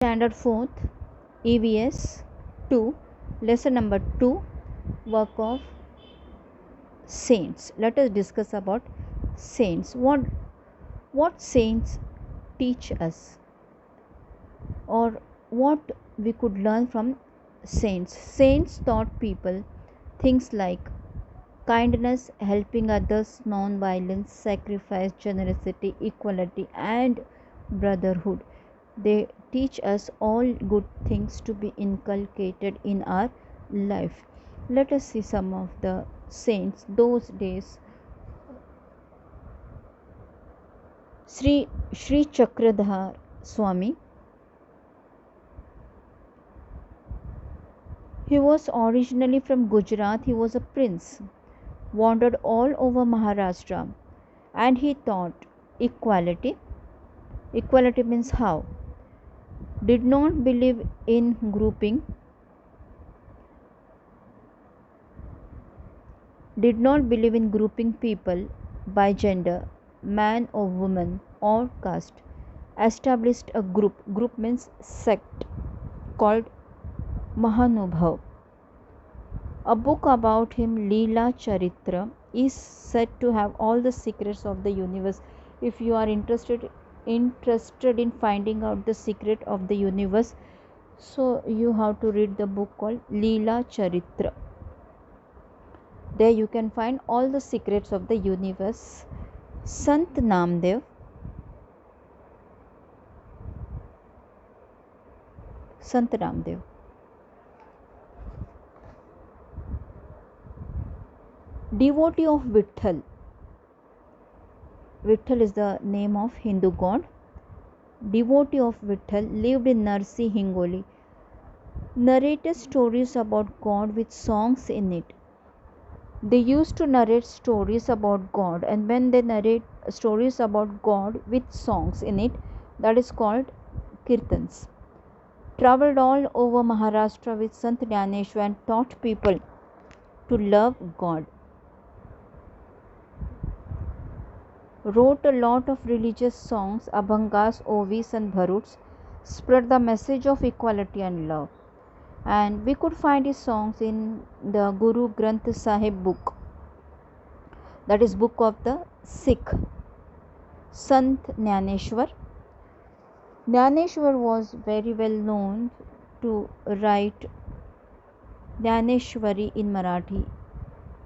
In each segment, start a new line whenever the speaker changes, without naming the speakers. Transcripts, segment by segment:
Standard 4th, EVS 2, lesson number 2, work of saints. Let us discuss about saints. What saints teach us, or what we could learn from saints. Saints taught people things like kindness, helping others, non-violence, sacrifice, generosity, equality, and brotherhood. They teach us all good things to be inculcated in our life. Let us see some of the saints those days. Sri Chakradhar Swami. He was originally from Gujarat. He was a prince, wandered all over Maharashtra, and he taught equality. Equality means how? Did not believe in grouping, people by gender, man or woman or caste. Established a group means sect, called Mahanubhav. A book about him, Leela Charitra, is said to have all the secrets of the universe. If you are interested in finding out the secret of the universe, so you have to read the book called Leela Charitra. There you can find all the secrets of the universe. Sant Namdev. Sant Namdev. Devotee of Vitthal. Vitthal is the name of Hindu god. Devotee of Vitthal, lived in Narsi Hingoli. Narrated stories about God with songs in it. They used to narrate stories about God, and when they narrate stories about God with songs in it, that is called kirtans. Travelled all over Maharashtra with Sant Jnaneshwar and taught people to love God. Wrote a lot of religious songs, abhangas, ovis and bharuts, spread the message of equality and love. And we could find his songs in the Guru Granth Sahib book, that is book of the Sikh. Sant Jnaneshwar. Jnaneshwar was very well known to write Jnaneshwari in Marathi.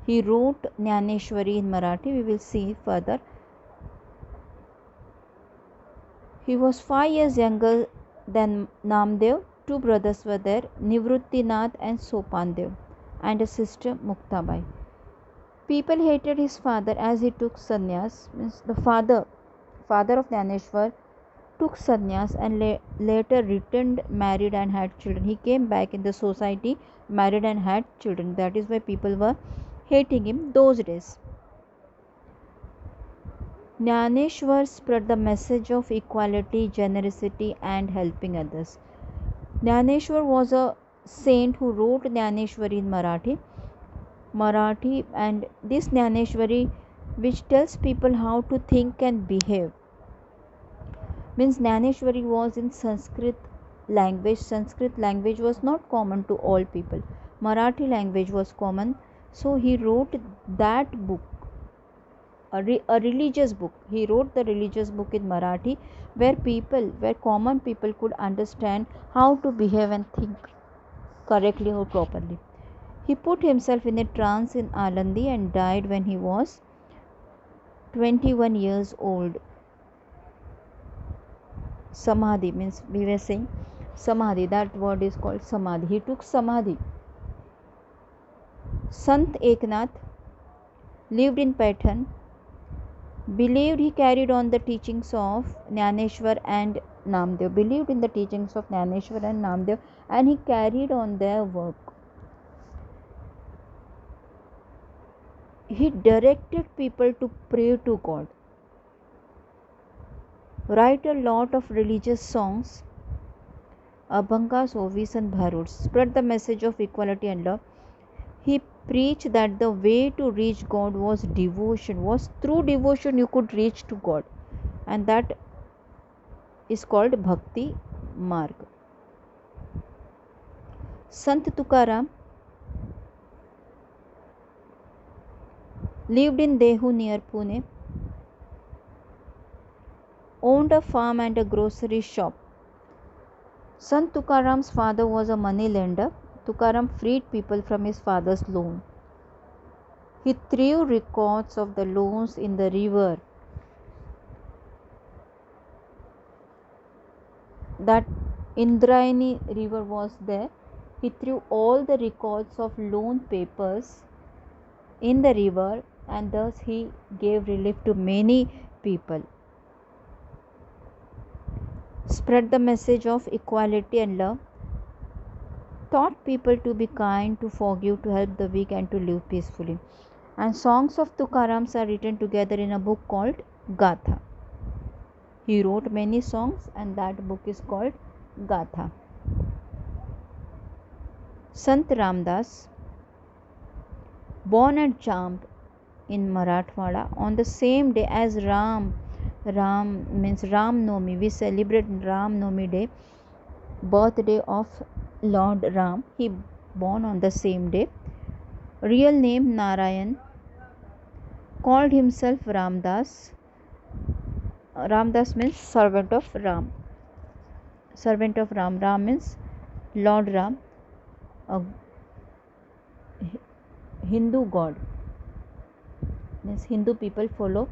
He wrote Jnaneshwari in Marathi. We will see further. He was 5 years younger than Namdev. 2 brothers were there, Nivruttinath and Sopandev, and a sister Muktabai. People hated his father as he took sannyas. Means the father of Jnaneshwar took sannyas and later returned, married and had children. He came back in the society, married and had children. That is why people were hating him those days. Jnaneshwar spread the message of equality, generosity and helping others. Jnaneshwar was a saint who wrote Jnaneshwari in Marathi, and this Jnaneshwari, which tells people how to think and behave. Means Jnaneshwari was in Sanskrit language. Sanskrit language was not common to all people. Marathi language was common, so he wrote that book, a religious book. He wrote the religious book in Marathi, where common people could understand how to behave and think correctly or properly. He put himself in a trance in Alandi and died when he was 21 years old. Samadhi means, we were saying Samadhi, that word is called Samadhi. He took Samadhi. Sant Eknath lived in Paitan. Believed he carried on the teachings of Jnaneshwar and Namdev. Believed in the teachings of Jnaneshwar and Namdev, and he carried on their work. He directed people to pray to God. Write a lot of religious songs, abhangas, ovis and bharuts. Spread the message of equality and love. He preached that the way to reach God was devotion. Was through devotion you could reach to God, and that is called Bhakti Marg. Sant Tukaram lived in Dehu near Pune, owned a farm and a grocery shop. Sant Tukaram's father was a money lender. Tukaram freed people from his father's loan. He threw records of the loans in the river. That Indrayani river was there. He threw all the records of loan papers in the river, and thus he gave relief to many people. Spread the message of equality and love. Taught people to be kind, to forgive, to help the weak, and to live peacefully. And songs of Tukarams are written together in a book called Gatha. He wrote many songs, and that book is called Gatha. Sant Ramdas, born at Jamb in Marathwada on the same day as Ram means Ram Navami. We celebrate Ram Navami day, birthday of Lord Ram. He born on the same day. Real name Narayan. Called himself Ramdas. Ramdas means servant of Ram. Servant of Ram. Ram means Lord Ram, a Hindu god. Means Hindu people follow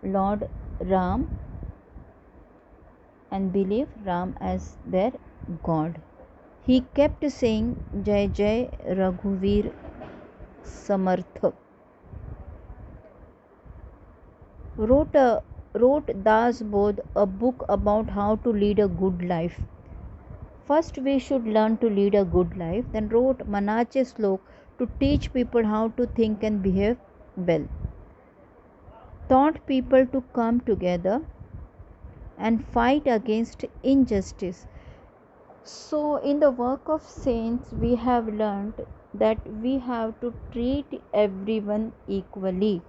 Lord Ram and believe Ram as their god. He kept saying Jai Jai Raghuveer Samarth. Wrote Das Bodh, a book about how to lead a good life. First we should learn to lead a good life. Then wrote Manache Slok to teach people how to think and behave well. Taught people to come together and fight against injustice. So in the work of saints we have learned that we have to treat everyone equally.